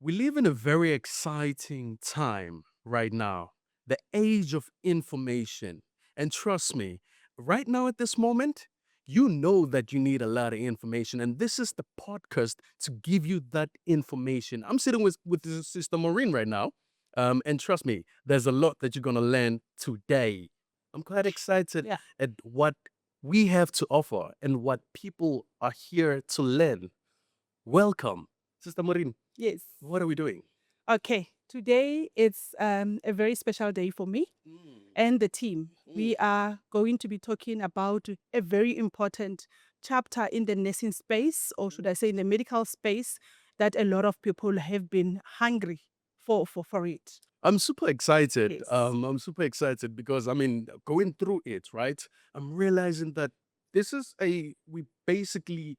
We live in a very exciting time right now, the age of information. And trust me, right now at this moment, you know that you need a lot of information. And this is the podcast to give you that information. I'm sitting with Sister Maureen right now. And trust me, there's a lot that you're going to learn today. I'm quite excited Yeah. at what we have to offer and what people are here to learn. Welcome, Sister Maureen. Yes. What are we doing? Okay. Today it's a very special day for me and the team. We are going to be talking about a very important chapter in the nursing space, or should I say in the medical space, that a lot of people have been hungry for it. I'm super excited. Yes. I'm super excited because I mean, going through it, right? I'm realizing that we basically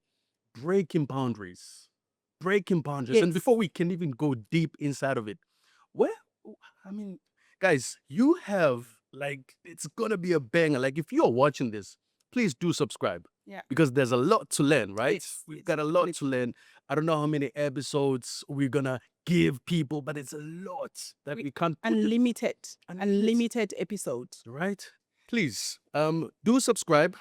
breaking boundaries. And Yes. before we can even go deep inside of it, where, I mean, guys, you have like, it's gonna be a banger. Like, if you're watching this, please do subscribe Yeah. because there's a lot to learn, right? Yes, We've yes, got a lot to definitely. learn. I don't know how many episodes we're gonna give people, but it's a lot that we can't put it, Unlimited episodes. right? Please, do subscribe.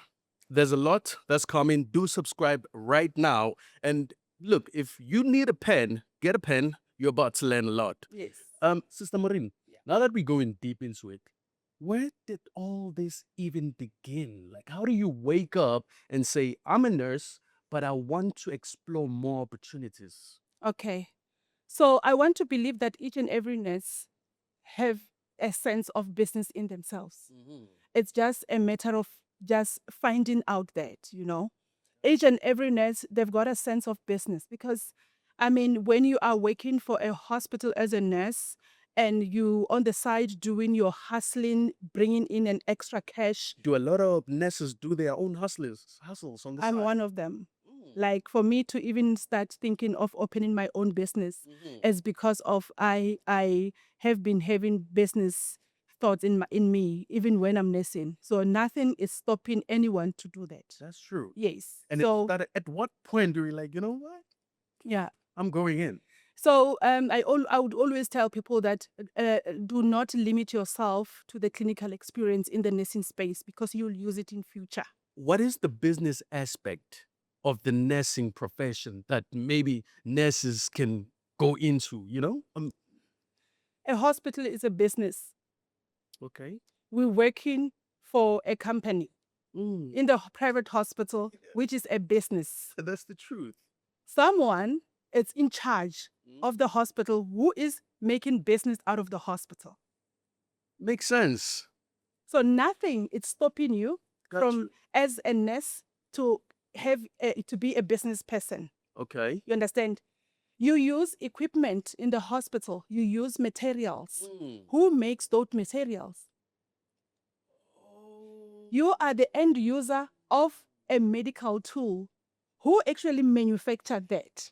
There's a lot that's coming. Do subscribe right now. And look, if you need a pen, get a pen. You're about to learn a lot. Yes. Sister Marin, Yeah. now that we're going deep into it, where did all this even begin? Like, how do you wake up and say, I'm a nurse, but I want to explore more opportunities? Okay. So I want to believe that each and every nurse have a sense of business in themselves. It's just a matter of just finding out that. Each and every nurse, they've got a sense of business because, I mean, when you are working for a hospital as a nurse and you on the side doing your hustling, bringing in an extra cash, Do a lot of nurses do their own hustles on the I'm side? one of them. Like for me to even start thinking of opening my own business is because of I have been having business thoughts in me even when I'm nursing. So nothing is stopping anyone to do that. That's true. Yes. And So at what point do we like, you know what? yeah. I'm going in. So I would always tell people that do not limit yourself to the clinical experience in the nursing space because you'll use it in future. What is the business aspect of the nursing profession that maybe nurses can go into, you know? A hospital is a business. Okay. We're working for a company Mm, in the private hospital, which is a business. that's the truth. Someone is in charge of the hospital who is making business out of the hospital. Makes sense. So nothing is stopping you Got from, you. as a nurse, to have to be a business person. Okay. You understand? You use equipment in the hospital. You use materials. Who makes those materials? You are the end user of a medical tool. Who actually manufactured that?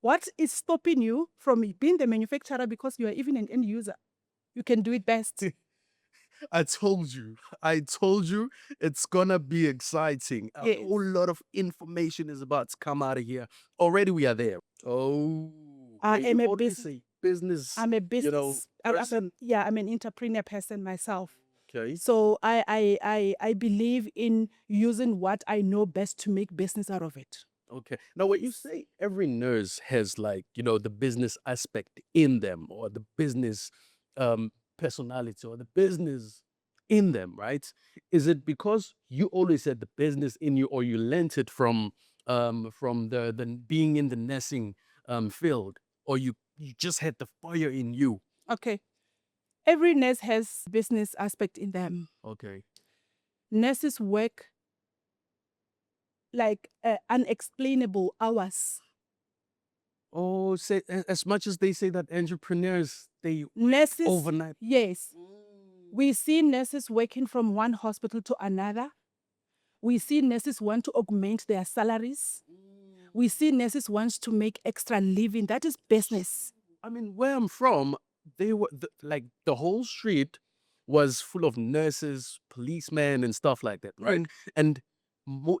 What is stopping you from being the manufacturer because you are even an end user? You can do it best. I told you. I told you it's gonna be exciting. A Yes. whole lot of information is about to come out of here. Already we are there. Oh. I and am you a already business. say business, I'm a you know, business. person. I'm an entrepreneur person myself. Okay. So I believe in using what I know best to make business out of it. Okay. Now, when you say every nurse has like, you know, the business aspect in them or the business personality or the business in them, right? Is it because you always had the business in you or you learnt it from the being in the nursing field or you just had the fire in you? Okay. Every nurse has business aspect in them. Okay. Nurses work like unexplainable hours. Oh, say as much as they say that entrepreneurs they Nurses, overnight. yes. We see nurses working from one hospital to another. We see nurses want to augment their salaries. We see nurses want to make extra living. That is business. I mean, where I'm from, they were like the whole street was full of nurses, policemen, and stuff like that, right? And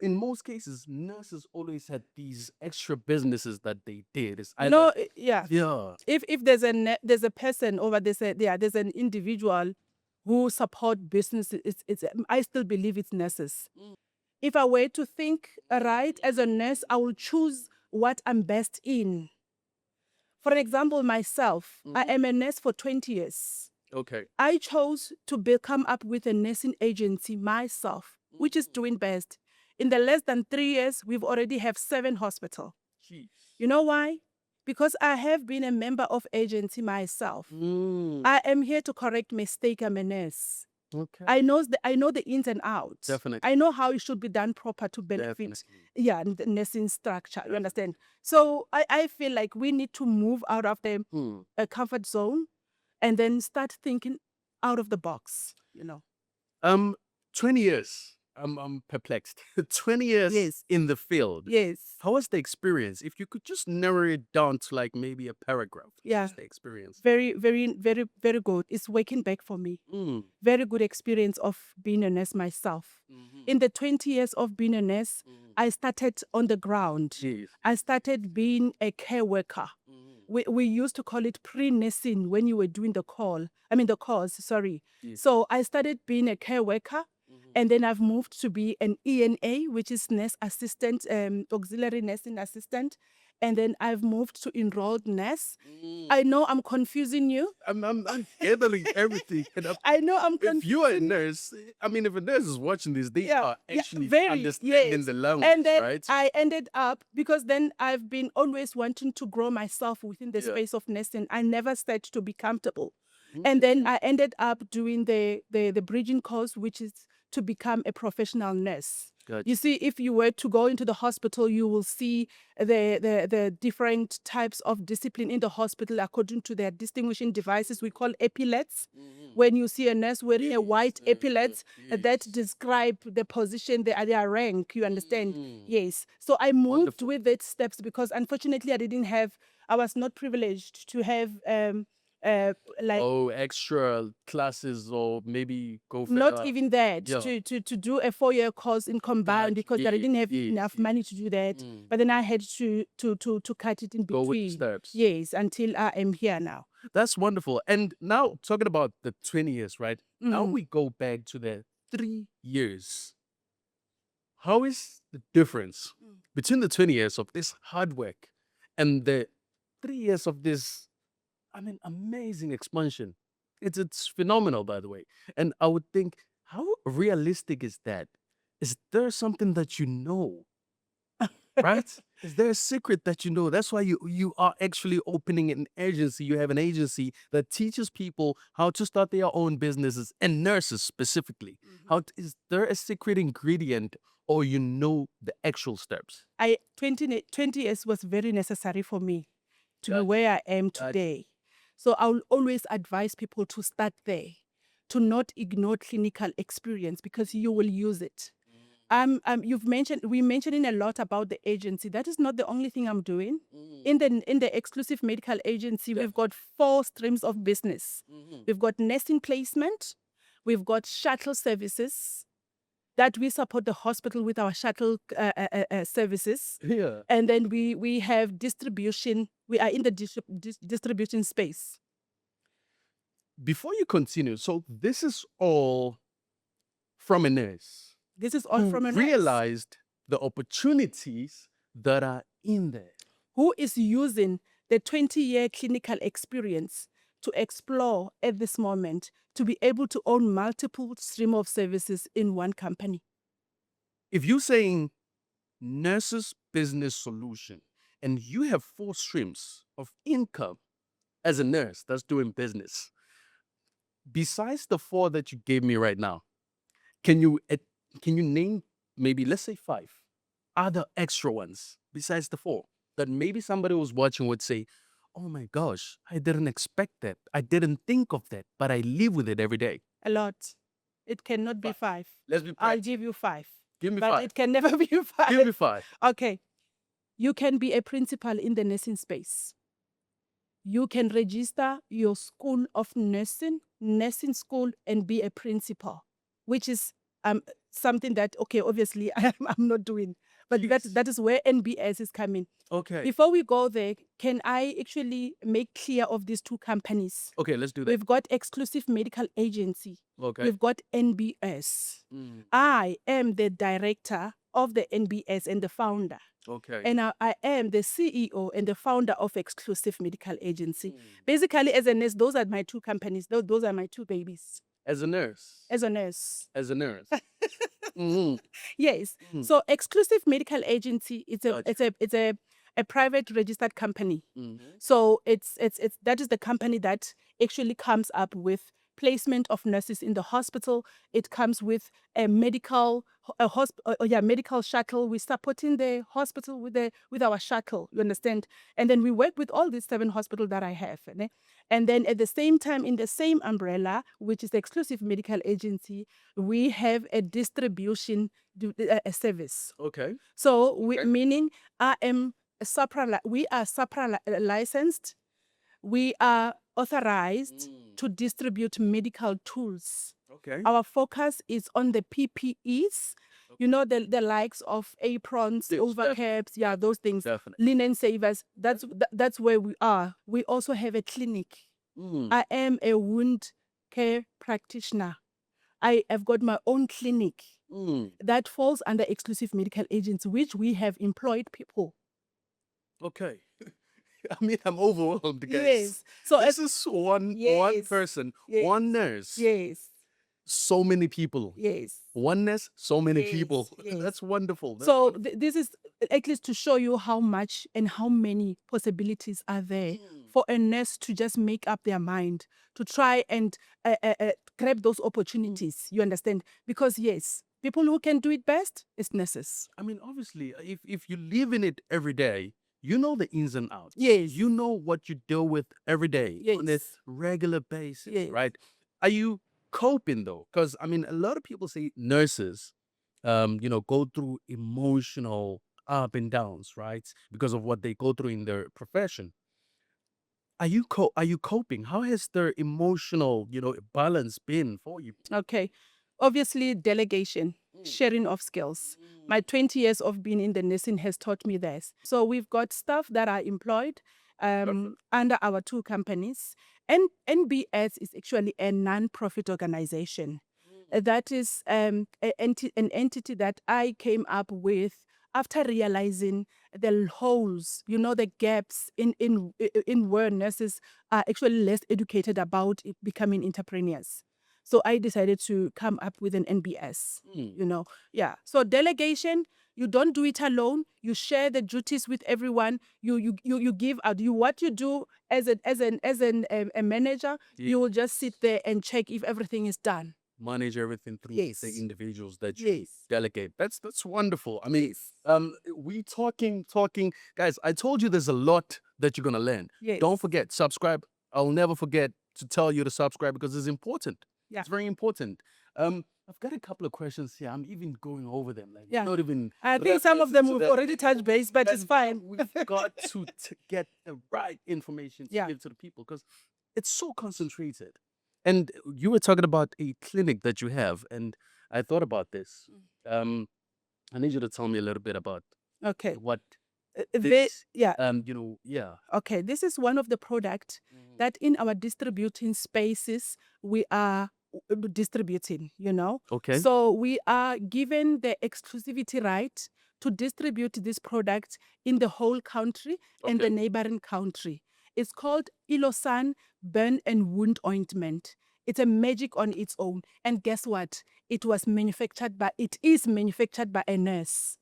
in most cases, nurses always had these extra businesses that they did. It's You either, know, yeah. yeah, If there's a person over there's an individual who support business, it's I still believe it's nurses. If I were to think right as a nurse, I will choose what I'm best in. For example, myself, I am a nurse for 20 years. okay. I chose to come up with a nursing agency myself, which is doing best. In the less than 3 years, we've already have 7 hospitals. Jeez. You know why? Because I have been a member of agency myself. I am here to correct mistake. I'm a nurse. Okay. I know the ins and outs. Definitely. I know how it should be done proper to benefit Definitely. the nursing structure. You understand? So I feel like we need to move out of the comfort zone and then start thinking out of the box, you know. 20 years. I'm perplexed. 20 years Yes. in the field. Yes. How was the experience? If you could just narrow it down to like maybe a paragraph. Yeah. Just the experience. Very, very, very, very good. It's working back for me. Very good experience of being a nurse myself. In the 20 years of being a nurse, I started on the ground. Jeez. I started being a care worker. We used to call it pre-nursing when you were doing the course, sorry. Yes. So I started being a care worker, and then I've moved to be an ENA, which is nurse assistant, auxiliary nursing assistant. And then I've moved to enrolled nurse. I know I'm confusing you. I'm gathering everything. And I know I'm if confusing. you are a nurse, I mean, if a nurse is watching this, they are actually very, understanding yes. the language, And then right? I ended up, because then I've been always wanting to grow myself within the space of nursing. I never said to be comfortable. And then I ended up doing the bridging course, which is to become a professional nurse. Gotcha. You see, if you were to go into the hospital, you will see the different types of discipline in the hospital according to their distinguishing devices we call epaulets. When you see a nurse wearing a white epaulet, that describe the position, their rank, you understand? Yes. So I moved with those steps because unfortunately I was not privileged to have extra classes or maybe go for not even that, yeah. to do a 4-year course in combined because I didn't have enough money to do that. But then I had to cut it in Go with the between. steps. Yes, until I am here now. That's wonderful. And now talking about the 20 years, right? Now we go back to the 3 years. How is the difference between the 20 years of this hard work and the 3 years of this, I mean, amazing expansion? It's phenomenal, by the way. And I would think, how realistic is that? Is there something that you know? Right? Is there a secret that you know? That's why you are actually opening an agency. You have an agency that teaches people how to start their own businesses and nurses specifically. Is there a secret ingredient or you know the actual steps? 20 years was very necessary for me to be where I am today. So I will always advise people to start there, to not ignore clinical experience because you will use it. We mentioning a lot about the agency. That is not the only thing I'm doing. In the exclusive medical agency, we've got 4 streams of business. We've got nursing placement, we've got shuttle services that we support the hospital with our shuttle services. Yeah. And then we have distribution. We are in the distribution space. Before you continue, so this is all from a nurse. This is all from a nurse. Realized the opportunities that are in there. Who is using the 20-year clinical experience to explore at this moment to be able to own multiple stream of services in one company. If you're saying nurses business solution and you have 4 streams of income as a nurse that's doing business, besides the 4 that you gave me right now, can you name maybe, let's say 5 other extra ones besides the 4 that maybe somebody was watching would say, oh my gosh, I didn't expect that. I didn't think of that, but I live with it every day. A lot. It cannot be 5. Let's be I'll practical. give you 5. Give me But 5. it can never be 5. Give me 5. Okay. You can be a principal in the nursing space. You can register your school of nursing school, and be a principal, which is something that, okay, obviously I'm not doing. But Jeez. that is where NBS is coming. Okay. Before we go there, can I actually make clear of these two companies? Okay, let's do that. We've got Exclusive Medical Agency. Okay. We've got NBS. Mm, I am the director of the NBS and the founder. okay. And I am the CEO and the founder of Exclusive Medical Agency. Mm. Basically, as a nurse, those are my two companies. Those are my two babies. As a nurse. As a nurse. As a nurse. Mhm. Yes. Mm. So Exclusive Medical Agency, Gotcha. it's a private registered company. Mhm. So it's that is the company that actually comes up with placement of nurses in the hospital. It comes with a medical medical shuttle. We're supporting the hospital with our shuttle. You understand? And then we work with all these 7 hospitals that I have. Ne? And then at the same time, in the same umbrella, which is the Exclusive Medical Agency, we have a distribution a service. Okay. So Okay. meaning I am we are SAPRA licensed. We are authorized to distribute medical tools. Okay. Our focus is on the PPEs, you know, the likes of aprons, Yes, overcaps, yeah, those things, Definitely. linen savers. That's where we are. We also have a clinic. Mm. I am a wound care practitioner. I have got my own clinic Mm. that falls under Exclusive Medical Agency, which we have employed people. Okay. I mean, I'm overwhelmed, guys. Yes. So This is one Yes. person, Yes. one nurse, yes, so many people. yes. One nurse, so many Yes, people. yes. That's wonderful. That's So wonderful. this is at least to show you how much and how many possibilities are there for a nurse to just make up their mind to try and grab those opportunities. You understand? Because yes, people who can do it best is nurses. I mean, obviously, if you live in it every day, you know the ins and outs. Yes. You know what you deal with every day on a Yes. regular basis, Yes. right? Are you coping though? Because I mean, a lot of people say nurses, go through emotional up and downs, right? Because of what they go through in their profession. Are you coping? How has their emotional, balance been for you? Okay. Obviously, delegation, sharing of skills. My 20 years of being in the nursing has taught me this. So we've got staff that are employed under our 2 companies. And NBS is actually a non-profit organization. That is an entity that I came up with after realizing the holes, the gaps in where nurses are actually less educated about becoming entrepreneurs. So I decided to come up with an NBS. Mm. Yeah. So delegation, you don't do it alone. You share the duties with everyone. You give out. What you do as a manager, you will just sit there and check if everything is done. Manage everything through Yes. the individuals that you Yes. delegate. That's wonderful. I mean, Yes. we talking, guys. I told you there's a lot that you're gonna learn. Yes. Don't forget, subscribe. I'll never forget to tell you to subscribe because it's important. Yeah. It's very important. I've got a couple of questions here. I'm even going over them. Like, Yeah. not even. I think some of them references to we've them. already touched base, but it's And fine. We've got to get the right information to Yeah. give to the people because it's so concentrated. And you were talking about a clinic that you have, and I thought about this. I need you to tell me a little bit about Okay. what This, yeah. yeah. Okay, this is one of the products that in our distributing spaces we are distributing, Okay. So we are given the exclusivity right to distribute this product in the whole country and Okay. the neighboring country. It's called Ilosan Burn and Wound Ointment. It's a magic on its own. And guess what? It is manufactured by a nurse.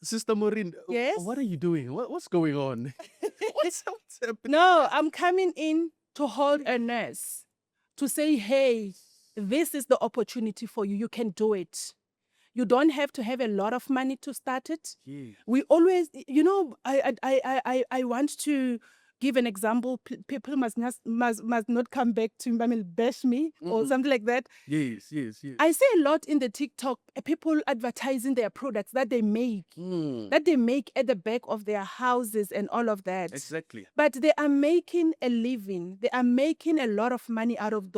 Sister Maureen, Yes? what are you doing? What's going on? what's happening? No, I'm coming in to hold a nurse to say, hey, this is the opportunity for you. You can do it. You don't have to have a lot of money to start it. Yeah. We always, I want to give an example. People must not come back to bash me or something like that. Yes. I see a lot in the TikTok, people advertising their products that they make at the back of their houses and all of that. Exactly. But they are making a living. They are making a lot of money out of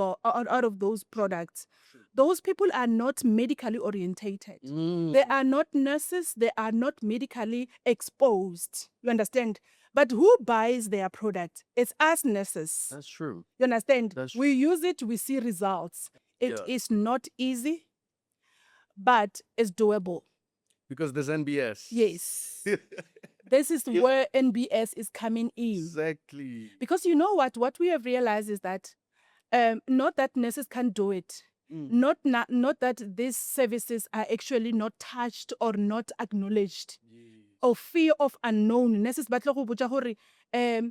those products. those people are not medically orientated. They are not nurses. They are not medically exposed. You understand? But who buys their product? It's us nurses. That's true. You understand? That's We use it, we see results. It Yeah. is not easy, but it's doable. Because there's NBS. Yes. This is where NBS is coming in. Exactly. Because you know what we have realized is that not that nurses can't do it. Not that these services are actually not touched or not acknowledged. Or fear of unknown. Nurses ba tla go botsa gore a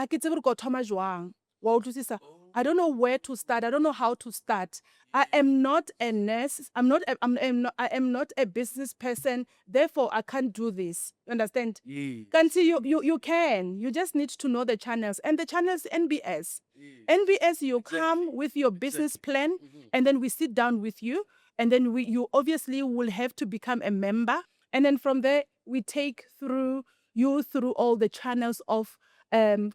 ke tsebe re ko thoma jwang. Wa utlwisisa? I don't know where to start. I don't know how to start. I am not a nurse. I am not a business person. Therefore, I can't do this. You understand? Yes. Kanti, you can. You just need to know the channels. And the channels NBS. NBS, you come with your business plan, and then we sit down with you, and then you obviously will have to become a member. And then from there, we take you through all the channels of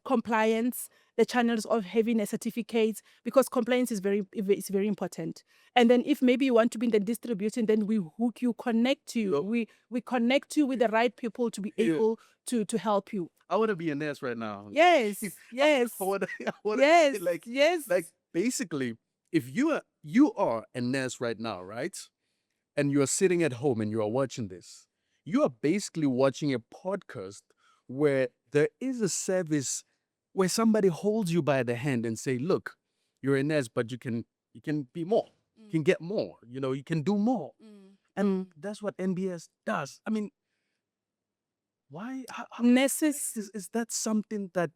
compliance, the channels of having a certificate, because compliance is very important. And then if maybe you want to be in the distribution, then we hook you, connect you. Yep. We connect you with the right people to be able to help you. I want to be a nurse right now. Yes, yes. I wanna Yes, like yes. like basically, if you are a nurse right now, right? And you're sitting at home and you are watching this, you are basically watching a podcast where there is a service where somebody holds you by the hand and say, look, you're a nurse, but you can be more. You can get more. You know, you can do more. And that's what NBS does. I mean, why Nurses is that something that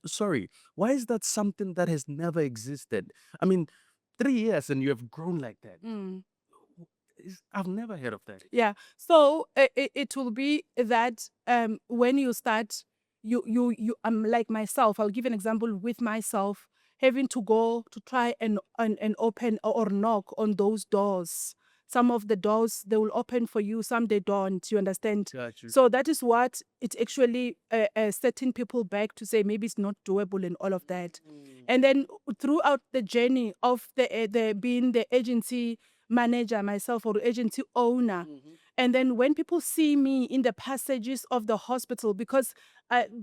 why is that something that has never existed? I mean, 3 years and you have grown like that. I've never heard of that. Yeah. So it will be that when you start, you like myself. I'll give an example with myself having to go to try and open or knock on those doors. Some of the doors they will open for you, some they don't. You understand? Got you. So that is what it actually setting people back to say maybe it's not doable and all of that. And then throughout the journey of the being the agency manager myself or agency owner. And then when people see me in the passages of the hospital, because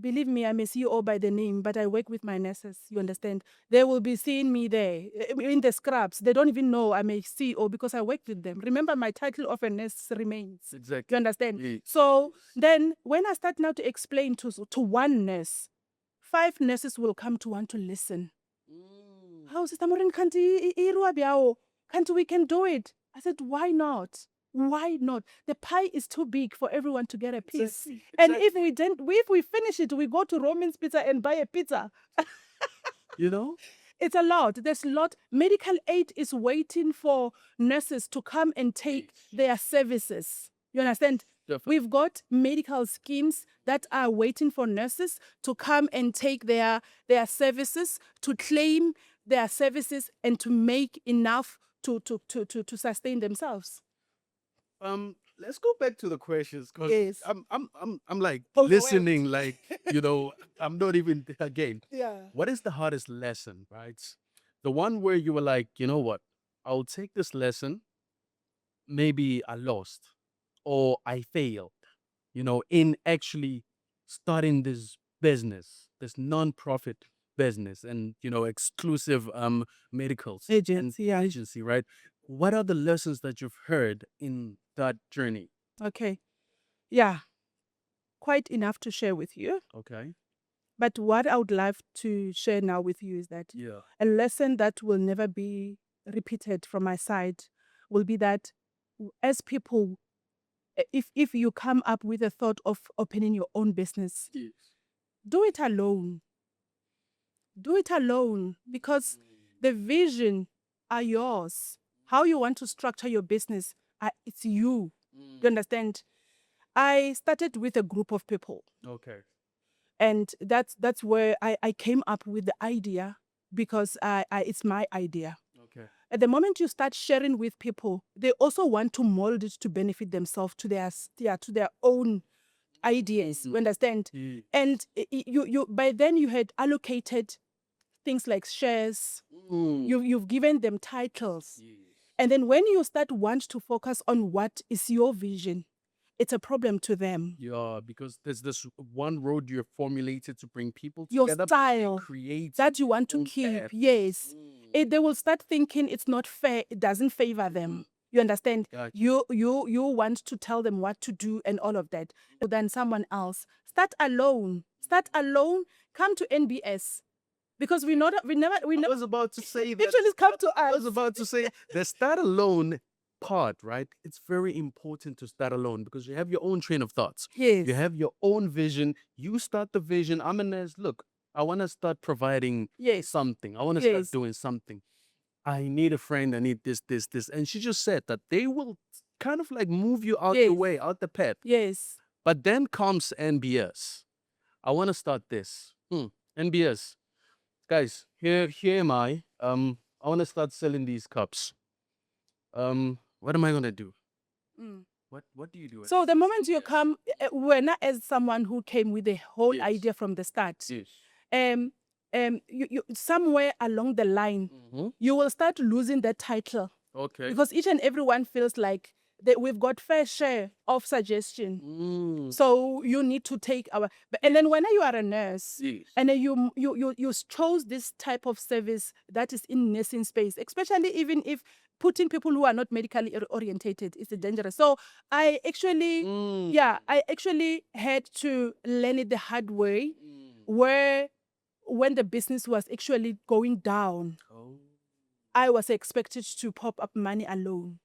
believe me, I'm a CEO by the name, but I work with my nurses, you understand? They will be seeing me there in the scrubs. They don't even know I'm a CEO because I work with them. Remember, my title of a nurse remains. Exactly. You understand? Yes. So then when I start now to explain to one nurse, 5 nurses will come to want to listen. How Sister Maureen, can't we can do it? I said, why not? Why not? The pie is too big for everyone to get a piece. Exactly. And if we finish it, we go to Roman's Pizza and buy a pizza. You know? It's a lot. There's a lot. Medical aid is waiting for nurses to come and take their services. You understand? Definitely. We've got medical schemes that are waiting for nurses to come and take their services, to claim their services, and to make enough to sustain themselves. Let's go back to the questions because Yes. I'm like Overwhelmed. listening, like I'm not even again. Yeah. What is the hardest lesson, right? The one where you were like, you know what? I'll take this lesson. Maybe I lost or I failed, in actually starting this business, this non-profit business and, exclusive medicals Agency, and yeah. agency, right? What are the lessons that you've heard in that journey? Okay. Yeah. Quite enough to share with you. Okay. But what I would love to share now with you is that Yeah. a lesson that will never be repeated from my side will be that as people, if you come up with a thought of opening your own business, Yes. do it alone. Do it alone because the vision are yours. How you want to structure your business, it's you. You understand? I started with a group of people. Okay. And that's where I came up with the idea because it's my idea. Okay. At the moment you start sharing with people, they also want to mold it to benefit themselves to their own ideas. You understand? Yes. And you by then you had allocated things like shares. You've given them titles. Yes. And then when you start want to focus on what is your vision, it's a problem to them. Yeah, because there's this one road you're formulated to bring people Your together, style create that you want your to own keep. path. Yes. Mm. They will start thinking it's not fair. It doesn't favor them. You understand? Gotcha. You want to tell them what to do and all of that. Than someone else. Start alone. Start alone. Come to NBS. Because we never I was about to say that. actually come to I us. was about to say the start alone part, right? It's very important to start alone because you have your own train of thoughts. Yes. You have your own vision. You start the vision. I'm an as look, I want to start providing Yes. something. I want to start Yes. doing something. I need a friend. I need this, this, this. And she just said that they will kind of like move you out the Yes. way, out the path. Yes. But then comes NBS. I want to start this. NBS. Guys, here am I. I want to start selling these cups. What am I gonna do? Mm. What do you do? So the moment you come, we're not as someone who came with the whole Yes. idea from the start. Yes. You somewhere along the line, Mhm. you will start losing that title Okay. because each and everyone feels like that we've got fair share of suggestion. Mm. So you need to take our. And then when you are a nurse, Yes. and then you chose this type of service that is in nursing space, especially even if putting people who are not medically orientated is dangerous. So I actually, Mm. yeah, I actually had to learn it the hard way, where when the business was actually going down, Oh. I was expected to pop up money alone.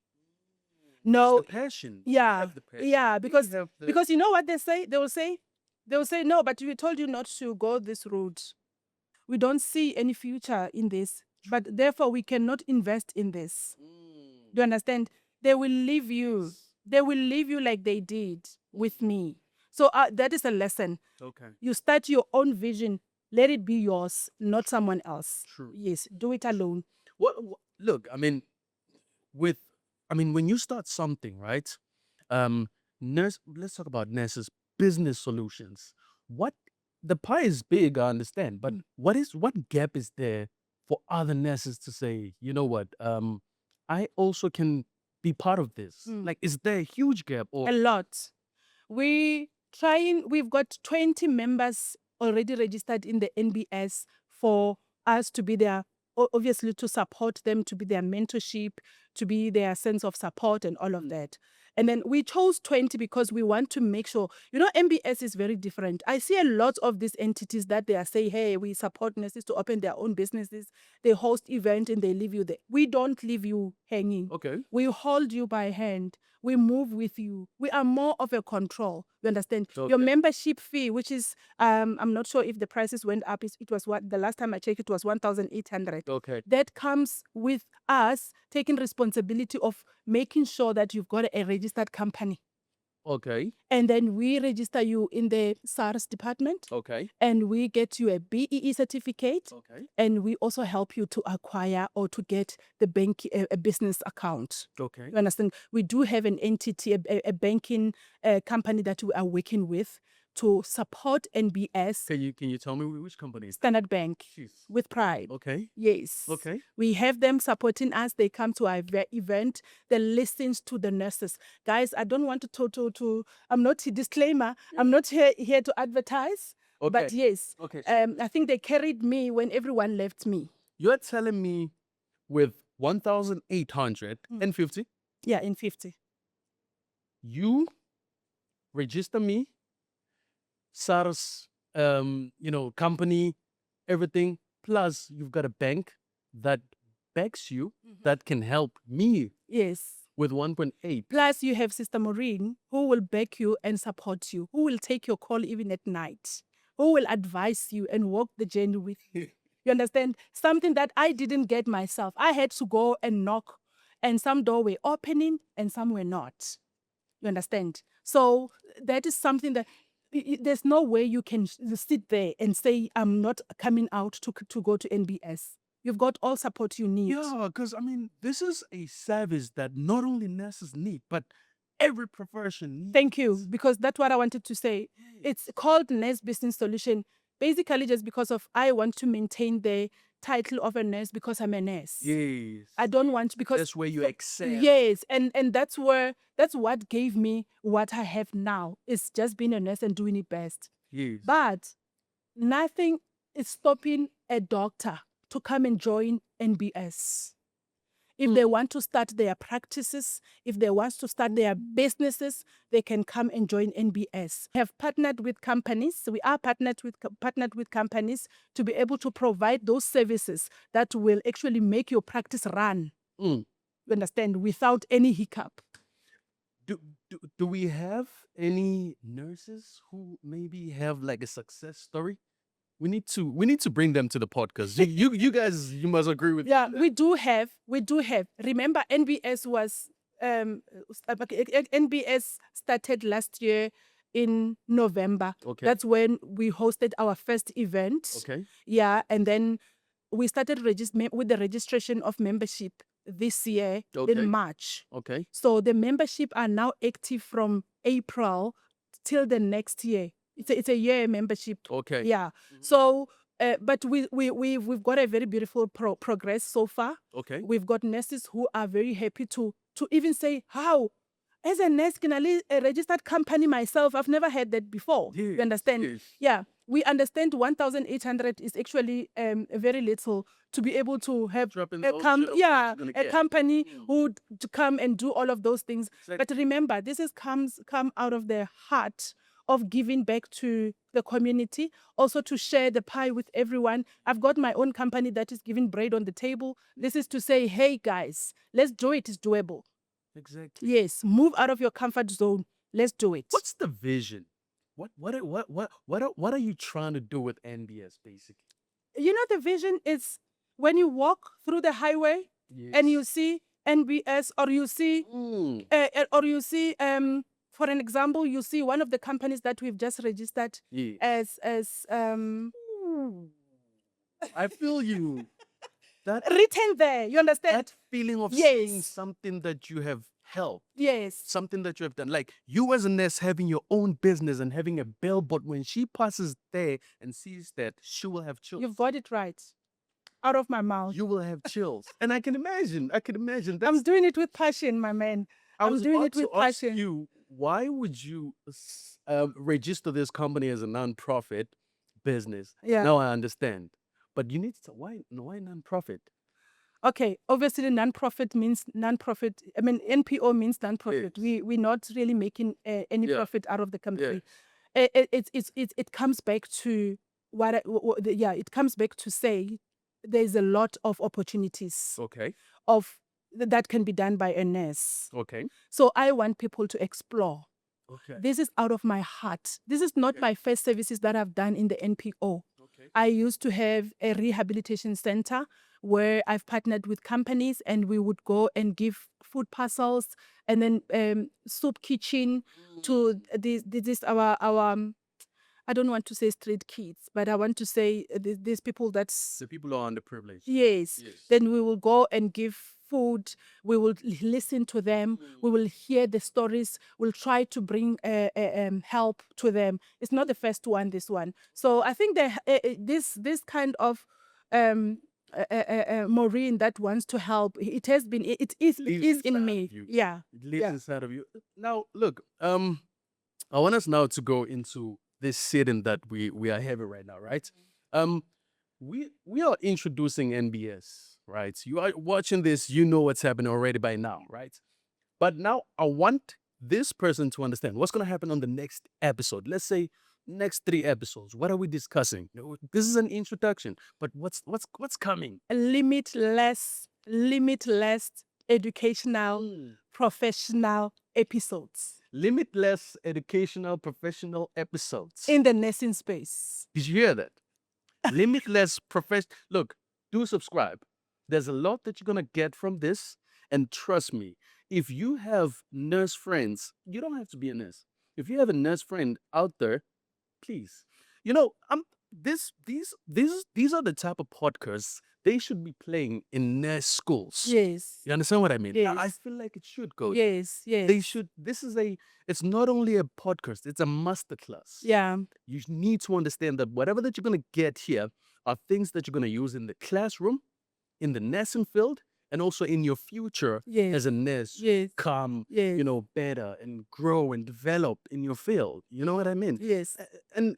It's No, the passion. yeah, Have the passion. yeah, You because have the- because you know what they say? They will say, no, but we told you not to go this route. We don't see any future in this, but therefore we cannot invest in this. Do you understand? They will leave you. They will leave you like they did with me. So that is a lesson. Okay. You start your own vision. Let it be yours, not someone else. True. Yes, do it alone. Look, I mean, when you start something, right? Let's talk about nurses business solutions. What the pie is big, I understand, but what gap is there for other nurses to say, you know what, I also can be part of this? Like, is there a huge gap or A lot. We've got 20 members already registered in the NBS for us to be there, obviously to support them, to be their mentorship, to be their sense of support and all of that. And then we chose 20 because we want to make sure, MBS is very different. I see a lot of these entities that they are saying, hey, we support nurses to open their own businesses. They host event and they leave you there. We don't leave you hanging. okay? We hold you by hand. We move with you. We are more of a control. You understand? Your Okay. membership fee, which is, I'm not sure if the prices went up. It was what the last time I checked, it was 1,800. Okay. That comes with us taking responsibility of making sure that you've got a registered company. Okay. And then we register you in the SARS department. Okay. And we get you a BEE certificate. Okay. And we also help you to acquire or to get the a business account. Okay. You understand? We do have an entity, a banking company that we are working with to support NBS. Can you tell me which company? Standard Bank. Jeez. With pride. Okay. Yes. Okay. We have them supporting us. They come to our event. They listen to the nurses. Guys, I don't want to I'm not disclaimer. I'm not here to advertise. Okay. But yes. Okay. I think they carried me when everyone left me. You're telling me with 1,850, Yeah, in 50. you register me, SARS, company, everything, plus you've got a bank that backs you, that can help me Yes. with 1.8. Plus, you have Sister Maureen, who will back you and support you, who will take your call even at night, who will advise you and walk the journey with you. You understand? Something that I didn't get myself. I had to go and knock, and some doors were opening and some were not. You understand? So that is something that there's no way you can sit there and say, I'm not coming out to go to NBS. You've got all support you need. Yeah, because this is a service that not only nurses need, but every profession needs. Thank you, because that's what I wanted to say. It's called Nurse Business Solution, basically just because of I want to maintain the title of a nurse because I'm a nurse. Yes. I don't want, because That's where you so- excel. Yes, and that's what gave me what I have now. It's just being a nurse and doing it best. Yes. But nothing is stopping a doctor to come and join NBS. If they want to start their practices, if they want to start their businesses, they can come and join NBS. We have partnered with companies. We are partnered with companies to be able to provide those services that will actually make your practice run. Mm. You understand? Without any hiccup. Do we have any nurses who maybe have like a success story? We need to bring them to the podcast. You guys, you must agree with. Yeah, we do have. Remember, NBS was NBS started last year in November. Okay. That's when we hosted our first event. Okay. Yeah, and then we started with the registration of membership this year Okay. in March. Okay. So the membership are now active from April till the next year. It's a year membership. Okay. Yeah. So, but we've got a very beautiful progress so far. Okay. We've got nurses who are very happy to even say, how, as a nurse, can I lead a registered company myself? I've never had that before. Yes, You understand? yes. Yeah. We understand 1,800 is actually very little to be able to have Dropping a those shit of what you're gonna a get. company who to come and do all of those things. Exactly. But remember, this is come out of the heart of giving back to the community, also to share the pie with everyone. I've got my own company that is giving bread on the table. This is to say, hey guys, let's do it. It's doable. Exactly. Yes, move out of your comfort zone. Let's do it. What's the vision? What are you trying to do with NBS basically? You know, the vision is when you walk through the highway and you see NBS, or you see for an example, you see one of the companies that we've just registered Yes. as I feel you. That written there. You understand? that feeling of Yes. seeing something that you have helped, Yes. something that you have done. Like you as a nurse having your own business and having a billboard, when she passes there and sees that, she will have chills. You've got it right. Out of my mouth. You will have chills. And I can imagine. I'm That's, doing it with passion, my man. I I'm was doing about it with to ask passion. you, why would you register this company as a non-profit business? Yeah. Now I understand. But you need to, why non-profit? Okay, obviously non-profit means non-profit. I mean, NPO means non-profit. Yes. We're not really making any Yeah. profit out of the company. Yeah. It comes back to it comes back to say there's a lot of opportunities Okay. that can be done by a nurse. Okay. So I want people to explore. Okay. This is out of my heart. This is not Okay. my first services that I've done in the NPO. Okay. I used to have a rehabilitation center where I've partnered with companies, and we would go and give food parcels, and then soup kitchen to this our I don't want to say street kids, but I want to say these people that's The people who are underprivileged. yes. Yes. Then we will go and give food. We will listen to them. We will hear the stories. We'll try to bring help to them. It's not the first one, this one. So I think that this kind of Maureen that wants to help, it has been, it is Lives in inside me. of you. Yeah. It lives Yeah. inside of you. Now, look, I want us now to go into this sitting that we are having right now, right? We are introducing NBS, right? You are watching this, you know what's happening already by now, right? But now I want this person to understand what's going to happen on the next episode. Let's say next 3 episodes. What are we discussing? This is an introduction, but what's coming? Limitless educational, professional episodes Limitless educational professional episodes. in the nursing space. Did you hear that? Limitless profession. Look, do subscribe. There's a lot that you're gonna get from this, and trust me, if you have nurse friends, you don't have to be a nurse. If you have a nurse friend out there, please, these are the type of podcasts they should be playing in nurse schools. Yes. You understand what I mean? I Yes. feel like it should go. Yes. Yes. They should. It's not only a podcast, it's a masterclass. Yeah. You need to understand that whatever that you're going to get here are things that you're going to use in the classroom, in the nursing field, and also in your future Yes. as a nurse. Yes. Come, Yes. better and grow and develop in your field. You know what I mean? Yes. And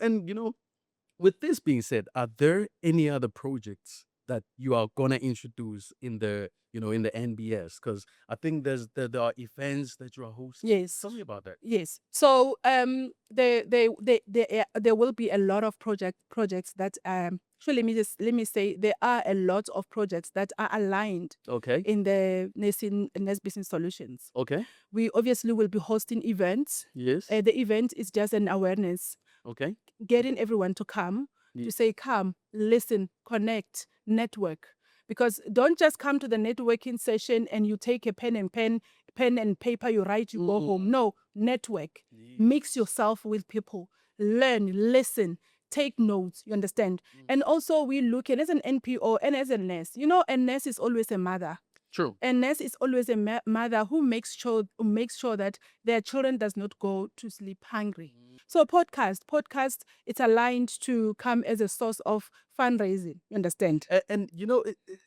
with this being said, are there any other projects that you are gonna introduce in the in the NBS? Because I think there are events that you are hosting. Yes. Tell me about that. Yes. So there will be a lot of projects that so let me say there are a lot of projects that are aligned Okay. in the Nurse Business Solutions. Okay. We obviously will be hosting events. Yes. The event is just an awareness, Okay. getting everyone to come, to say, come, listen, connect, network. Because don't just come to the networking session and you take a pen and paper, you write, you go home. No, network. Mix yourself with people. Learn, listen, take notes, you understand? And also we look at as an NPO and as a nurse. A nurse is always a mother. True. A nurse is always a mother who makes sure that their children does not go to sleep hungry. So podcast, it's aligned to come as a source of fundraising. You understand? And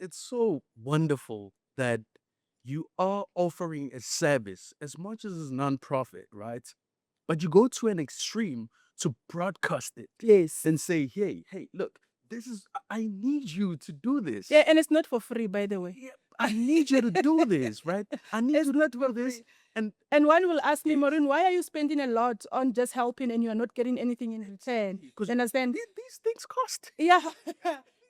it's so wonderful that you are offering a service as much as it's non-profit, right? But you go to an extreme to broadcast it Yes. and say, hey, look, this is I need you to do this. Yeah, and it's not for free, by the way. Yeah, I need you to do this, right? I need It's you to not do for this. free. And one will ask me, Maureen, why are you spending a lot on just helping and you are not getting anything in return? You because understand? these things cost. Yeah.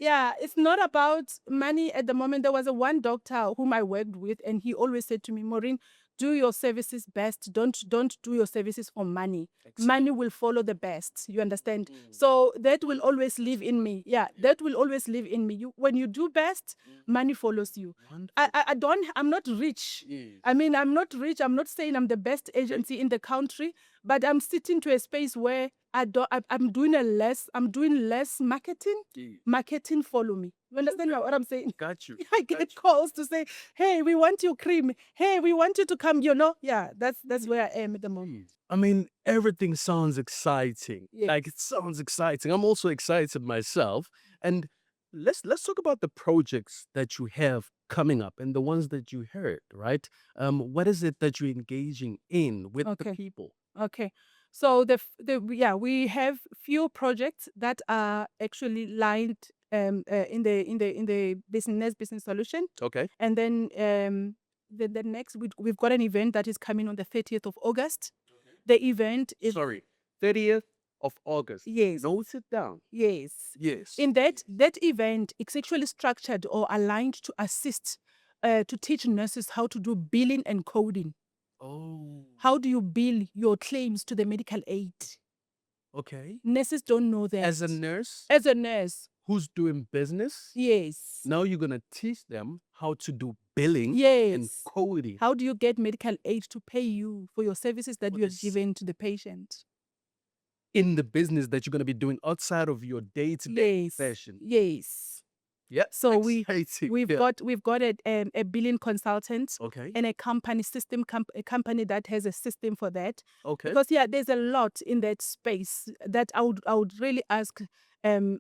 Yeah, it's not about money at the moment. There was one doctor whom I worked with, and he always said to me, Maureen, do your services best. Don't do your services for money. Money will follow the best. You understand? So that will always live in me. Yeah, that will always live in me. When you do best, money follows you. I'm not rich. Yes. I mean, I'm not rich. I'm not saying I'm the best agency in the country, but I'm sitting to a space where I'm doing less marketing. Yes. Marketing follow me. You understand what I'm saying? Got you. I get calls to say, hey, we want your cream. Hey, we want you to come, Yeah, that's where I am at the moment. I mean, everything sounds exciting. Yes. Like it sounds exciting. I'm also excited myself. And let's talk about the projects that you have coming up and the ones that you heard, right? What is it that you're engaging in with the Okay. people? Okay. So we have few projects that are actually lined in the business solution. Okay. And then the next we've got an event that is coming on the 30th of August. The event is Sorry, 30th of August. Yes. Note it down. Yes. Yes. In that event, it's actually structured or aligned to assist to teach nurses how to do billing and coding. Oh. How do you bill your claims to the medical aid? Okay. Nurses don't know that. As a nurse As a nurse, who's doing business, yes. now you're gonna teach them how to do billing and Yes. coding. How do you get medical aid to pay you for your services that For you have this- given to the patient? in the business that you're gonna be doing outside of your day-to-day Yes. session. Yes. Yeah. So exciting. we've Yeah. got a billing consultant Okay. and a company that has a system for that. Okay. Because there's a lot in that space that I would really ask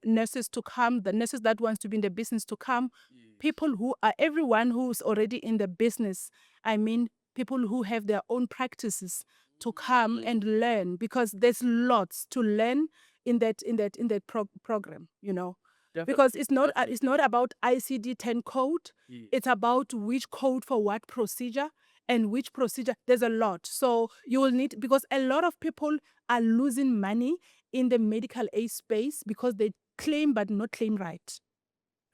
nurses to come, the nurses that wants to be in the business to come, people who are everyone who's already in the business. I mean, people who have their own practices to come and learn, because there's lots to learn in that program. Because it's not about ICD-10 code. Yes. It's about which code for what procedure and which procedure. There's a lot. So you will need, because a lot of people are losing money in the medical aid space because they claim but not claim right.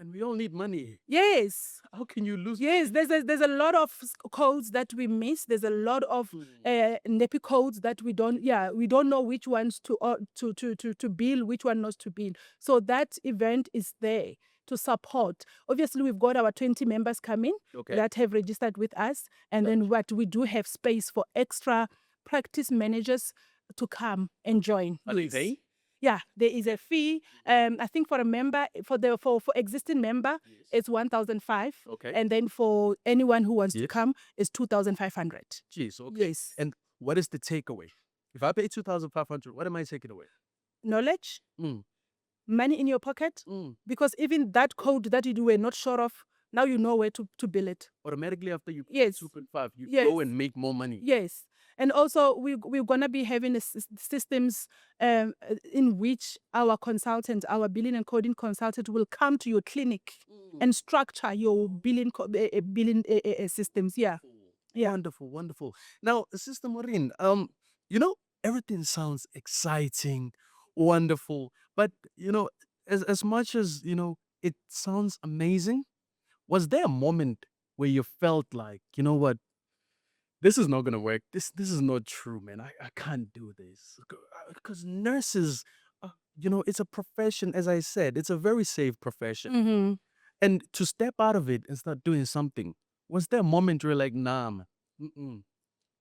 And we all need money. Yes. How can you lose? Yes, there's a lot of codes that we miss. There's a lot of NEPI codes that we don't know which ones to bill, which one not to bill. So that event is there to support. Obviously, we've got our 20 members coming that have registered with us, and then we do have space for extra practice managers to come and join. Are they there? Yeah, there is a fee. I think for a member, for existing member, it's 1,500. Okay. And then for anyone who wants to come, it's 2,500. Jeez. Okay. Yes. And what is the takeaway? If I pay 2,500, what am I taking away? Knowledge, money in your pocket, Mm. because even that code that you were not sure of, now you know where to bill it. Automatically after you pay Yes. 2.5, you Yes. go and make more money. Yes. And also we're gonna be having systems in which our consultant, our billing and coding consultant, will come to your clinic and structure your billing systems. Yeah. Yeah. Wonderful, wonderful. Now, Sister Maureen, you know, everything sounds exciting, wonderful, but as much as it sounds amazing, was there a moment where you felt like, you know what, this is not gonna work. This is not true, man. I can't do this because nurses, it's a profession. As I said, it's a very safe profession, Mm-hmm. and to step out of it and start doing something. Was there a moment where you're like, nah, man,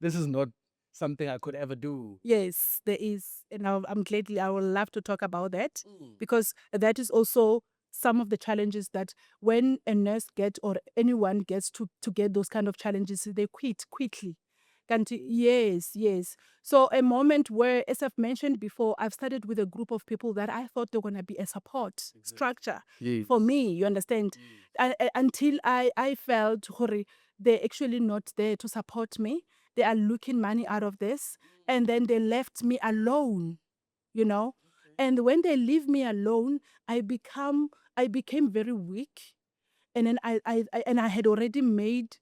this is not something I could ever do? Yes, there is. And I'm gladly, I would love to talk about that, Mm. because that is also some of the challenges that when a nurse gets, or anyone gets to get those kind of challenges, they quit quickly. Yes, yes. So a moment where, as I've mentioned before, I've started with a group of people that I thought they were going to be a support structure for me, you understand? Until I felt, "Hore, they're actually not there to support me. They are looking money out of this." And then they left me alone, you know. And when they leave me alone, I became very weak. And then I had already made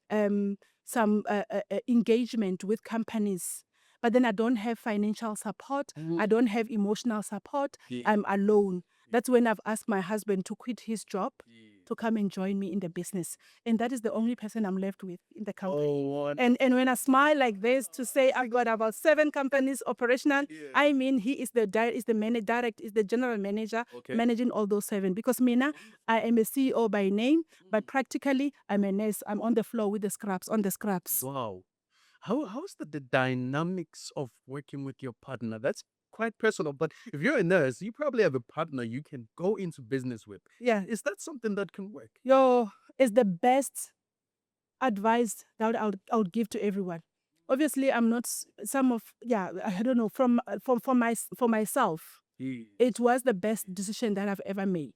some engagement with companies, but then I don't have financial support, I don't have emotional support, I'm alone. That's when I've asked my husband to quit his job to come and join me in the business, and that is the only person I'm left with in the company. Oh, And when I smile like this to say I've got about 7 companies operational, I mean he is the is the general manager, okay. managing all those 7. Because Mina, I am a CEO by name, but practically I'm a nurse. I'm on the floor with the scraps, on the scraps. Wow. How's the dynamics of working with your partner? That's quite personal. But if you're a nurse, you probably have a partner you can go into business with. Yeah. Is that something that can work? Yo, is the best advice that I would give to everyone. Obviously, I'm not some of, yeah, I don't know, for myself. It was the best decision that I've ever made.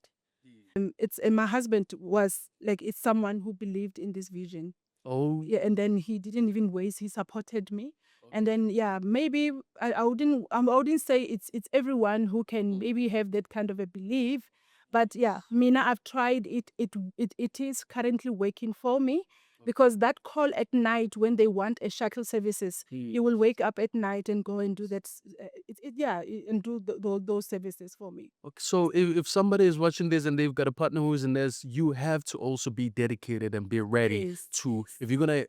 It's and my husband was like, it's someone who believed in this vision. Oh, Yeah, and then he didn't even waste. He supported me. And then yeah, maybe I wouldn't say it's everyone who can maybe have that kind of a belief, but yeah, Mina, I've tried it. It is currently working for me, because that call at night when they want a shuttle services, you will wake up at night and go and do that. And do those services for me. okay. So if somebody is watching this and they've got a partner who's in this, you have to also be dedicated and be ready Yes, to. If you're gonna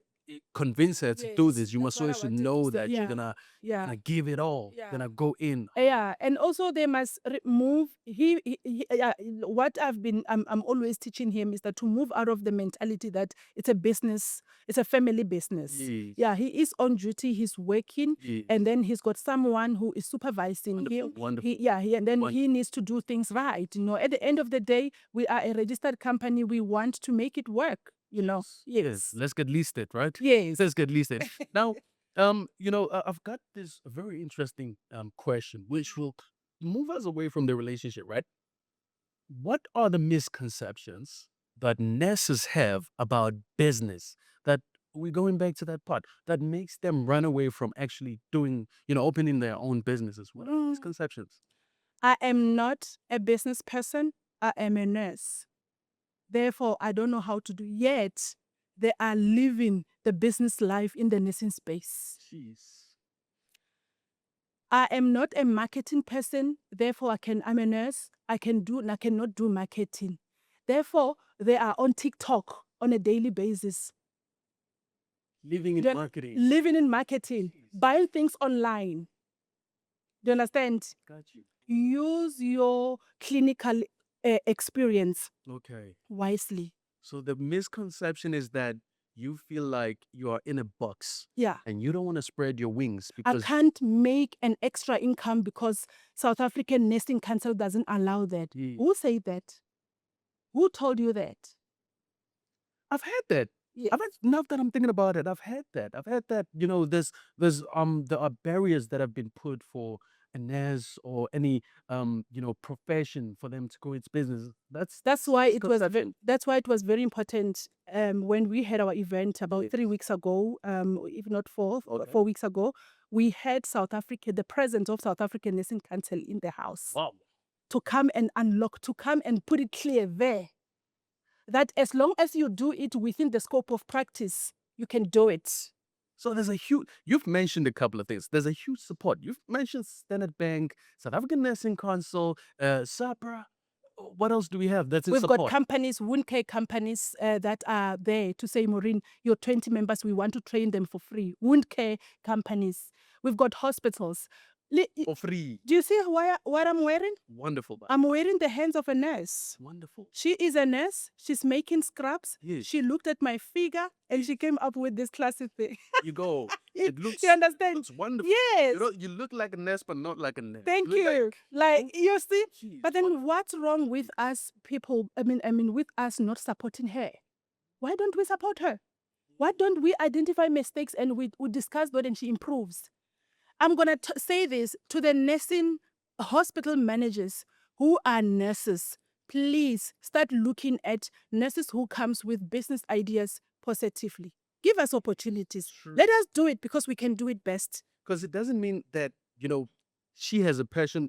convince her to do yes, this, you that's must what I also wanted to know say. that you're Yeah, gonna yeah. gonna give it all. Yeah. Gonna go in. Yeah, and also they must move. Yeah, what I'm always teaching him is that to move out of the mentality that it's a business, it's a family business. Yes. Yeah, he is on duty, he's working, Yes. and then he's got someone who is supervising him. Wonderful. And then he needs to do things right. At the end of the day, we are a registered company. We want to make it work. Yes. Let's get listed, right? Yes. Let's get listed. Now, I've got this very interesting question, which will move us away from the relationship, right? What are the misconceptions that nurses have about business that we're going back to that part that makes them run away from actually doing, opening their own businesses? What are the misconceptions? I am not a business person. I am a nurse. Therefore, I don't know how to do yet. They are living the business life in the nursing space. Jeez. I am not a marketing person. Therefore, I'm a nurse. I cannot do marketing. Therefore, they are on TikTok on a daily basis. Living in They're marketing. living in marketing, buying things online. Do you understand? Got you. Use your clinical experience Okay. wisely. So the misconception is that you feel like you are in a box. Yeah. And you don't want to spread your wings I because can't make an extra income because South African Nursing Council doesn't allow that. Yes. Who said that? Who told you that? I've had that. Yes. Now that I'm thinking about it, I've had that. I've had that. There are barriers that have been put for a nurse or any profession for them to go into business. That's why it was misconception. that's why it was very important when we had our event about Yes. 3 weeks ago, if not four, Okay. 4 weeks ago. We had South Africa, the president of South African Nursing Council in the house Wow. to come and unlock, to come and put it clear there that as long as you do it within the scope of practice, you can do it. So there's a huge, you've mentioned a couple of things. There's a huge support. You've mentioned Standard Bank, South African Nursing Council, SAPRA. What else do we have that's in We've support? got companies, wound care companies that are there to say, Maureen, your 20 members, we want to train them for free. Wound care companies. We've got hospitals. For free. Do you see what I'm wearing? Wonderful. I'm wearing the hands of a nurse. Wonderful. She is a nurse. She's making scrubs. Yes. She looked at my figure and she came up with this classic thing. You go. It looks, You understand? looks wonderful. Yes. You look like a nurse, but not like a nurse. Thank look you. Like you see? Jeez, But then what's wrong with us people? I mean, with us not supporting her? Why don't we support her? Why don't we identify mistakes and we discuss that and she improves? I'm going to say this to the nursing hospital managers who are nurses. Please start looking at nurses who comes with business ideas positively. Give us opportunities. True. Let us do it because we can do it best. Because it doesn't mean that, she has a passion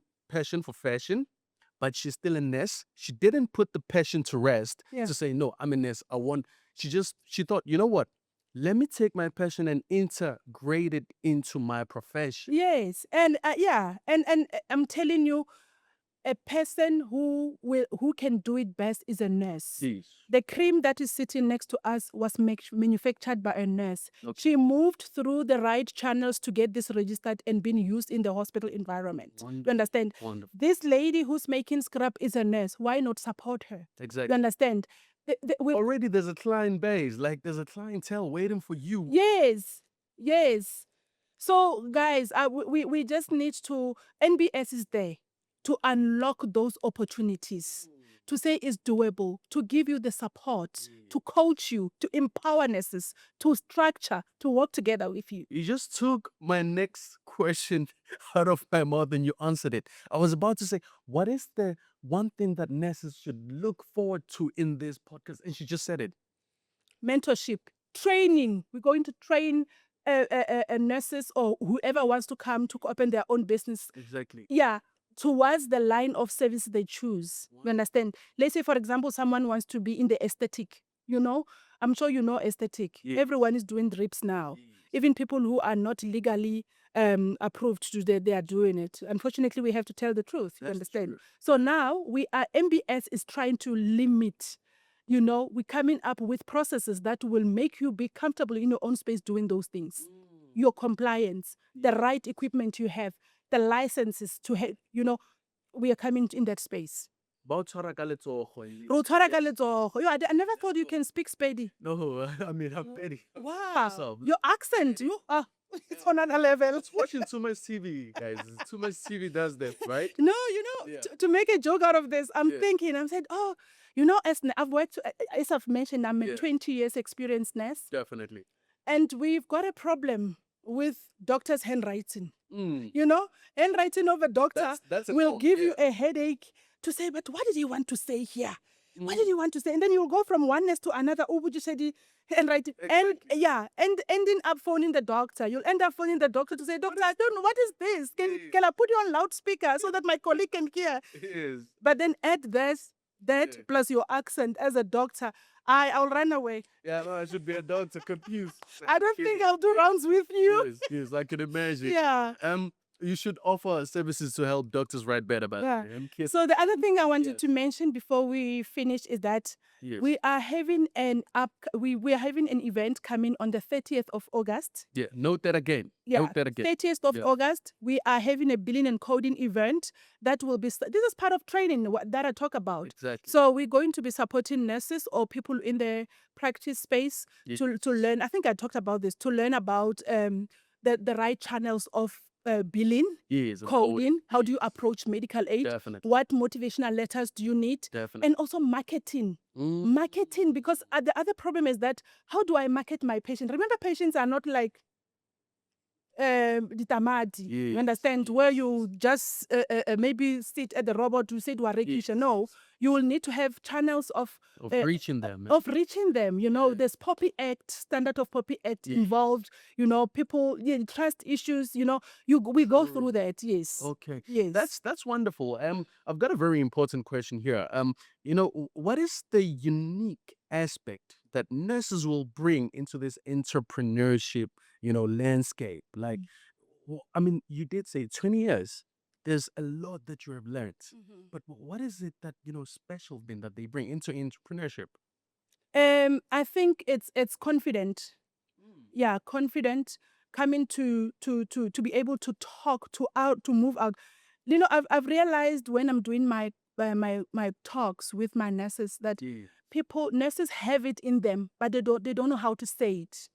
for fashion, but she's still a nurse. She didn't put the passion to rest to say, no, I'm a nurse. She thought, you know what? Let me take my passion and integrate it into my profession. Yes. And and I'm telling you, a person who can do it best is a nurse. Jeez. The cream that is sitting next to us was manufactured by a nurse. Okay. She moved through the right channels to get this registered and being used in the hospital environment. Wonderful. You understand? Wonderful. This lady who's making scrub is a nurse. Why not support her? Exactly. You understand? Already there's a client base, like there's a clientele waiting for you. Yes. Yes. So guys, we just need to, NBS is there to unlock those opportunities, to say it's doable, to give you the support, to coach you, to empower nurses, to structure, to work together with you. You just took my next question out of my mouth and you answered it. I was about to say, what is the one thing that nurses should look forward to in this podcast? And she just said it. Mentorship, training. We're going to train nurses or whoever wants to come to open their own business. Exactly. Yeah. Towards the line of service they choose. You understand? Let's say, for example, someone wants to be in the aesthetic. I'm sure you know aesthetic. Yes. Everyone is doing drips now. Yes. Even people who are not legally approved to do that, they are doing it. Unfortunately, we have to tell the truth. You That's understand? true. So now MBS is trying to limit. We're coming up with processes that will make you be comfortable in your own space doing those things. Your compliance, the right equipment you have, the licenses to have, we are coming in that space. I never thought you can speak Spedi. No, I mean, I'm petty. Wow. Your accent, it's on another level. It's watching too much TV, guys. Too much TV does that, right? No, Yeah. to make a joke out of this, I'm saying, as I've worked, as I've mentioned, I'm a 20 years experienced nurse. Definitely. And we've got a problem with doctors' handwriting. Handwriting of a doctor will give you a headache to say, but what did he want to say here? What did he want to say? And then you'll go from one nurse to another. Oh, would you say the handwriting? Exactly. And ending up phoning the doctor. You'll end up phoning the doctor to say, doctor, I don't know, what is this? Can I put you on loudspeaker so that my colleague can hear? Yes. But then add that plus your accent as a doctor. I'll run away. Yeah, no, I should be a doctor, confused. I don't think I'll do rounds with you. Yes, I can imagine. Yeah. You should offer services to help doctors write better, but So the other thing I wanted to mention before we finish is that we are having we are having an event coming on the 30th of August. Yeah, note that again. Yeah, note that again. 30th of August, we are having a billing and coding event that will be. This is part of training that I talk about. Exactly. So we're going to be supporting nurses or people in the practice space to learn. I think I talked about this, to learn about the right channels of billing, coding, how do you approach medical aid, Definitely. what motivational letters do you need, Definitely. and also marketing. Marketing, because the other problem is that how do I market my patient? Remember, patients are not like ditamati. You Yes, understand? Where you just maybe sit at the robot to say yes, no, you will need to have channels of uh, reaching them. of reaching them. You know, Yeah. there's Poppy Act, standard of Poppy Act Yes. involved. You know, people, yeah, trust issues. You know, we go through that. Yes, Okay, yes. that's wonderful. I've got a very important question here. What is the unique aspect that nurses will bring into this entrepreneurship, landscape? Like, I mean, you did say 20 years. There's a lot that you have learned, but what is it that special thing that they bring into entrepreneurship? I think it's confident. Yeah, confident, coming to be able to talk, to move out. You know, I've realized when I'm doing my talks with my nurses that Yes. nurses have it in them, but they don't know how to say it.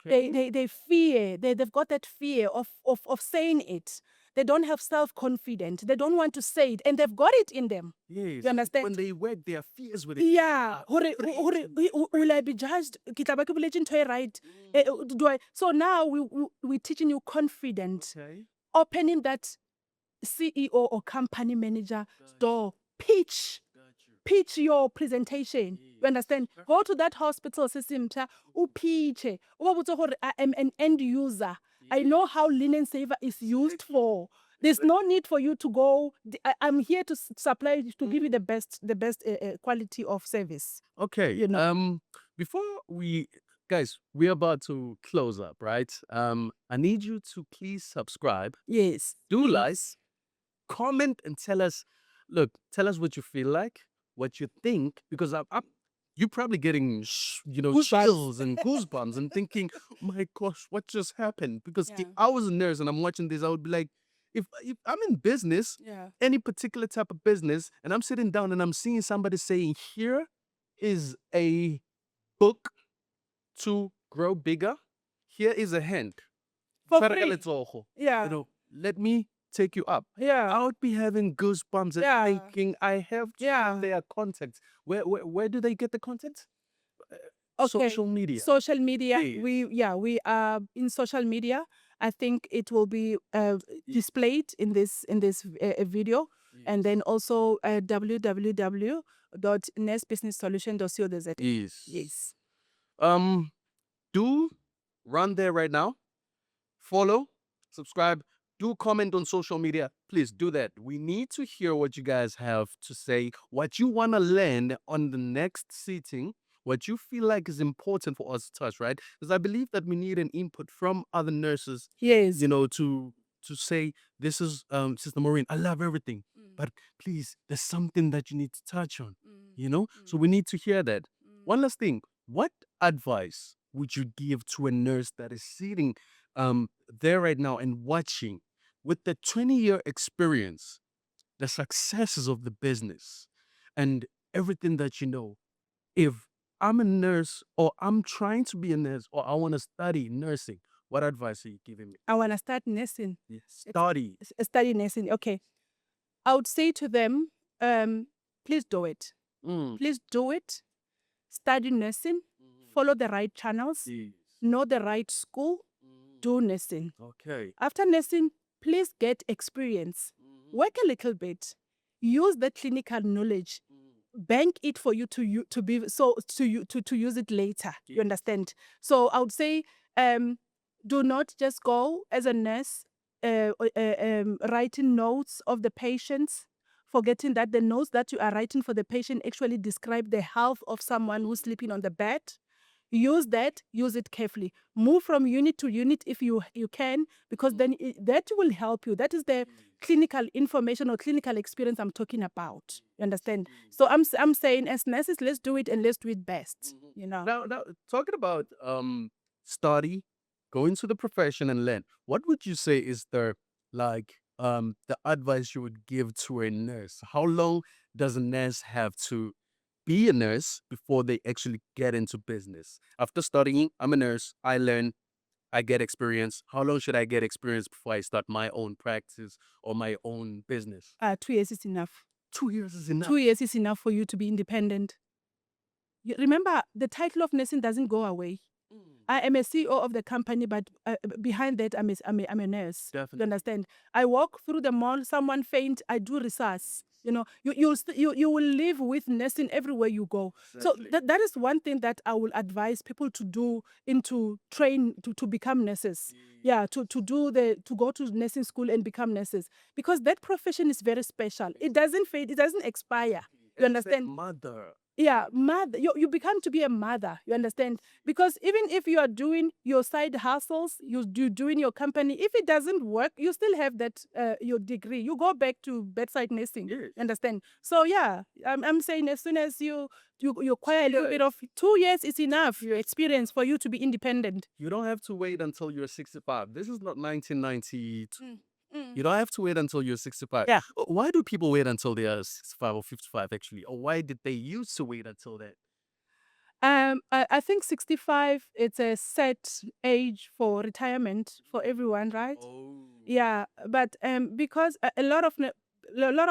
Okay. They fear, they've got that fear of saying it. They don't have self-confidence, they don't want to say it, and they've got it in them. Yes. You understand? When they work, their fears with it. Yeah, Afraid. will I be judged? Ke tla ba ke boletse ntho e right. So now we teaching you confident, Okay. opening that CEO or company manager door. Pitch your presentation. You understand? Go to that hospital system, pitch. I am an end user. I know how linen saver is used for. There's no need for you to go. I'm here to supply, to give you the best quality of service. Okay. You know. Before we guys, we're about to close up, right? I need you to please subscribe, Yes. do like, comment, and tell us what you feel like, what you think, because you're probably getting Goosebumps. chills and goosebumps and thinking, my gosh, what just happened? Because if Yeah. I was a nurse and I'm watching this, I would be like, if I'm in business, Yeah. any particular type of business, and I'm sitting down and I'm seeing somebody saying, here is a book to grow bigger. Here is a hand. For Tshwara ka free. letsogo. Yeah. Let me take you up. Yeah. I would be having goosebumps and Yeah. thinking I have to Yeah. have their contact. Where do they get the content? Okay. Social media. Social media. Yes. We are in social media. I think it will be displayed in this video, and then also www.nestbusinesssolution.co.za. Yes. Yes. Do run there right now. Follow, subscribe, do comment on social media. Please do that. We need to hear what you guys have to say, what you want to learn on the next sitting, what you feel like is important for us to touch, right? Because I believe that we need an input from other nurses, Yes. to say, this is Sister Maureen, I love everything. But please, there's something that you need to touch on, So we need to hear that. One last thing. What advice would you give to a nurse that is sitting there right now and watching with the 20-year experience, the successes of the business, and everything that you know? If I'm a nurse or I'm trying to be a nurse or I want to study nursing, what advice are you giving me? I want to start nursing. Yes. Study. Study nursing. Okay. I would say to them, please do it. Please do it. Study nursing. Follow the right channels. Yes. Know the right school. Do nursing. Okay. After nursing, please get experience. Work a little bit. Use the clinical knowledge. Bank it for you to be so to use it later. You understand? So I would say, do not just go as a nurse, writing notes of the patients, forgetting that the notes that you are writing for the patient actually describe the health of someone who's sleeping on the bed. Use it carefully. Move from unit to unit if you can, because then that will help you. That is the clinical information or clinical experience I'm talking about. You understand? So I'm saying, as nurses, let's do it, and let's do it best. Now, talking about study, go into the profession and learn. What would you say is the advice you would give to a nurse? How long does a nurse have to be a nurse before they actually get into business? After studying, I'm a nurse, I learn, I get experience. How long should I get experience before I start my own practice or my own business? 2 years is enough. 2 years is enough. 2 years is enough for you to be independent. Remember, the title of nursing doesn't go away. I am a CEO of the company, but behind that, I'm a nurse. Definitely. You understand? I walk through the mall, someone faint, I do resusc. You know, you will live with nursing everywhere you go. Exactly. So that is one thing that I will advise people to do into train to become nurses. Yeah, to go to nursing school and become nurses, because that profession is very special. It doesn't fade, it doesn't expire. You understand? Mother. Yeah, mother, you become to be a mother. You understand? Because even if you are doing your side hustles, you doing your company, if it doesn't work, you still have that your degree. You go back to bedside nursing. Yes. You understand? So yeah, I'm saying as soon as you acquire a little bit of 2 years is enough your experience for you to be independent. You don't have to wait until you're 65. This is not 1992. Mm. You don't have to wait until you're 65. Yeah. Why do people wait until they are 65 or 55 actually? Or why did they used to wait until that? I think 65, it's a set age for retirement for everyone, right? Oh. Yeah, but because a lot of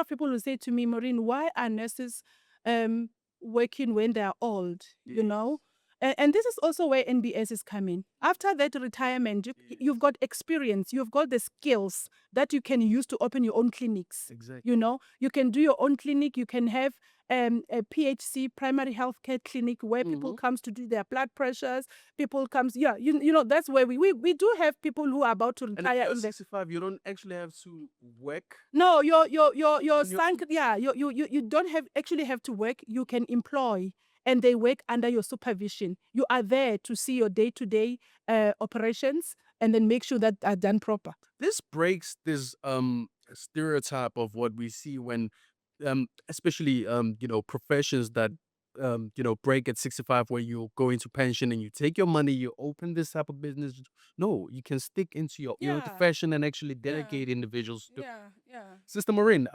people will say to me, Maureen, why are nurses working when they are old? You know, and this is also where NBS is coming. After that retirement, you've got experience, you've got the skills that you can use to open your own clinics. Exactly. You know, you can do your own clinic. You can have a PHC, primary healthcare clinic, where people comes to do their blood pressures. People comes, yeah, you know, that's where we do have people who are about to And if retire. you're 65, you don't actually have to work. No, your your sank, yeah, you don't have actually have to work. You can employ, and they work under your supervision. You are there to see your day-to-day operations and then make sure that are done proper. This breaks this stereotype of what we see when especially professions that break at 65, where you go into pension and you take your money, you open this type of business. No, you can stick into your Yeah. profession and actually delegate individuals to. Yeah. Sister Maureen,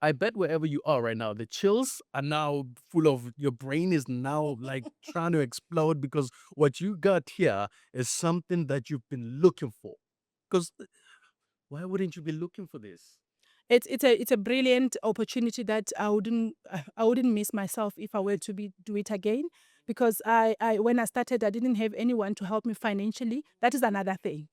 I bet wherever you are right now, the chills are now full of, your brain is now like trying to explode, because what you got here is something that you've been looking for. Because why wouldn't you be looking for this? It's a brilliant opportunity that I wouldn't miss myself if I were to do it again, because I when I started, I didn't have anyone to help me financially. That is another thing.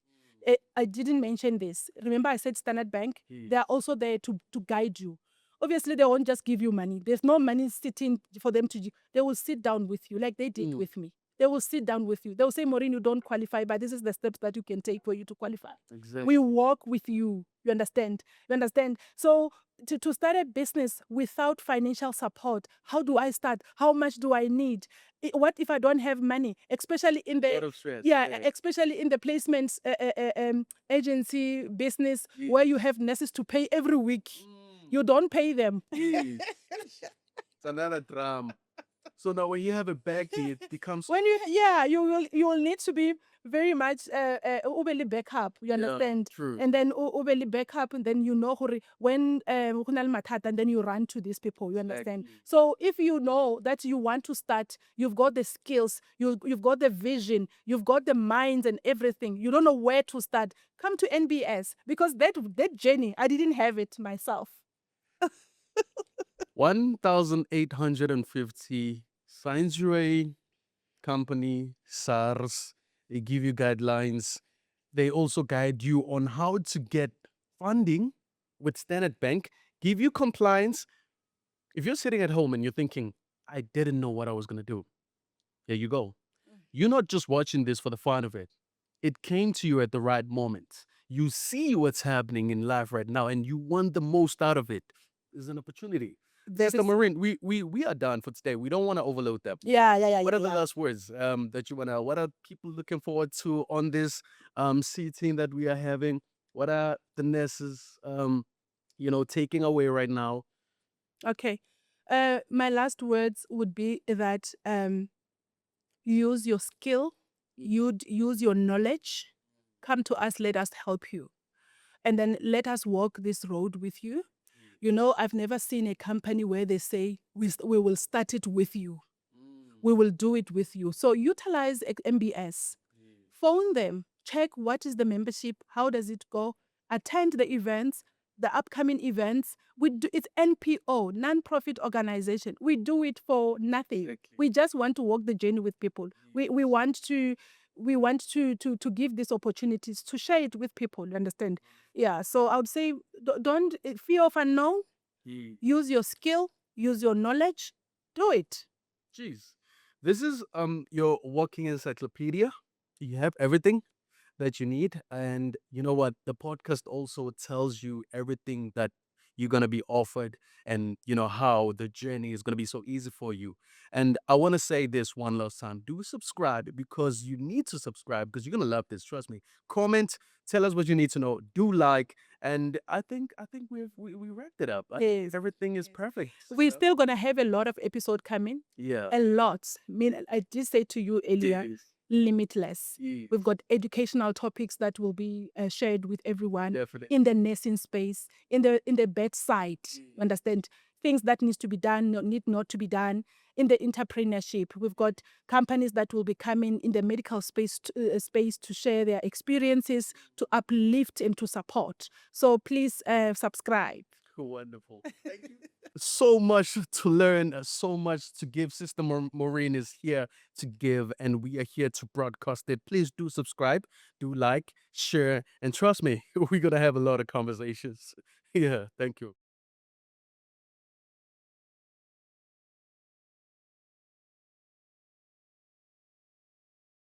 I didn't mention this. Remember, I said Standard Bank. Yes. They are also there to guide you. Obviously, they won't just give you money. There's no money sitting for them to. They will sit down with you like they did with me. They will sit down with you. They will say, Maureen, you don't qualify, but this is the steps that you can take for you to qualify. Exactly. We walk with you. You understand? You understand? So to start a business without financial support, how do I start? How much do I need? What if I don't have money? Especially in lot the of stress. especially in the placements agency business, where you have nurses to pay every week. You don't pay them. Yes. It's another drama. So now when you have a back, it becomes When you will need to be very much ubeli backup. You understand? true. And then ubeli backup, and then you know when ho na le mathata, and then you run to these people. You understand? Exactly. So if you know that you want to start, you've got the skills, you've got the vision, you've got the minds and everything. You don't know where to start. Come to NBS, because that journey, I didn't have it myself. 1,850 signs you a company, SARS. They give you guidelines. They also guide you on how to get funding with Standard Bank, give you compliance. If you're sitting at home and you're thinking, I didn't know what I was going to do, there you go. You're not just watching this for the fun of it. It came to you at the right moment. You see what's happening in life right now and you want the most out of it. There's an opportunity. Sister Maureen, we are done for today. We don't want to overload them. Yeah. What are the last words that you want to, what are people looking forward to on this seating that we are having? What are the nurses, taking away right now? Okay. My last words would be that use your skill, you'd use your knowledge. Come to us, let us help you. And then let us walk this road with you. You know, I've never seen a company where they say, we will start it with you. We will do it with you. So utilize MBS. Phone them. Check what is the membership, how does it go, attend the events, the upcoming events. It's NPO, non-profit organization. We do it for nothing. Exactly. We just want to walk the journey with people. We want to give these opportunities to share it with people. You understand? Yeah. So I would say don't fear of unknown. Yeah. Use your skill. Use your knowledge. Do it. Jeez. This is your walking encyclopedia. You have everything that you need. And you know what? The podcast also tells you everything that you're going to be offered and you know how the journey is going to be so easy for you. And I want to say this one last time. Do subscribe because you need to subscribe because you're going to love this. Trust me. Comment, tell us what you need to know. Do like and I think we wrapped it up. I think Yes. everything is Yes. perfect. We're So, still gonna have a lot of episode coming. yeah. A lot. I mean, I did say to you earlier, Yes. limitless. Yes. We've got educational topics that will be shared with everyone Definitely. in the nursing space, in the bedside. You understand? Things that needs to be done, need not to be done. In the entrepreneurship, we've got companies that will be coming in the medical space to share their experiences, to uplift and to support. So please subscribe. Wonderful. Thank you. So much to learn, so much to give. Sister Maureen is here to give, and we are here to broadcast it. Please do subscribe, do like, share, and trust me, we're going to have a lot of conversations. Yeah, thank you.